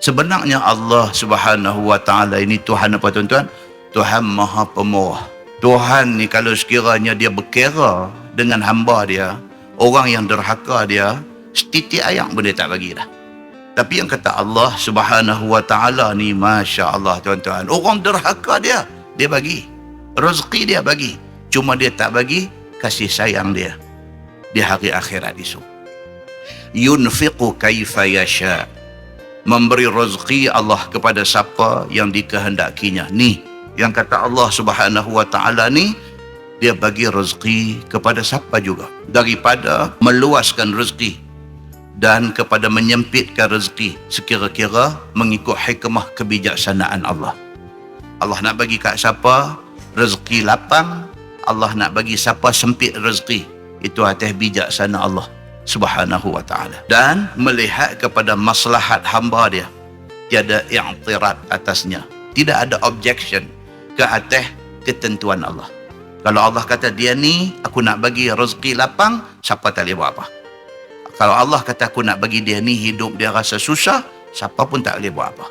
Sebenarnya Allah Subhanahu wa ta'ala ini Tuhan apa tuan-tuan? Tuhan Maha Pemurah. Tuhan ni kalau sekiranya dia berkira dengan hamba dia, orang yang derhaka dia, setitik ayam pun dia tak bagi dah. Tapi yang kata Allah Subhanahu wa ta'ala ni, Masya Allah tuan-tuan, orang derhaka dia bagi. Rezeki dia bagi. Cuma dia tak bagi kasih sayang dia di hari akhirat esok. Yunfiqu kaifa yasha. Memberi rezeki Allah kepada siapa yang dikehendakinya. Ni yang kata Allah Subhanahu wa ta'ala ni, dia bagi rezeki kepada siapa juga, daripada meluaskan rezeki dan kepada menyempitkan rezeki sekira-kira mengikut hikmah kebijaksanaan Allah. Allah nak bagi kat siapa rezeki lapang, Allah nak bagi siapa sempit rezeki. Itu atas bijaksana Allah Subhanahu wa ta'ala. Dan melihat kepada maslahat hamba dia, tiada i'tirad atasnya, tidak ada objection ke atas ketentuan Allah. Kalau Allah kata dia ni aku nak bagi rezeki lapang, siapa tak boleh buat apa. Kalau Allah kata aku nak bagi dia ni hidup dia rasa susah, siapa pun tak boleh buat apa.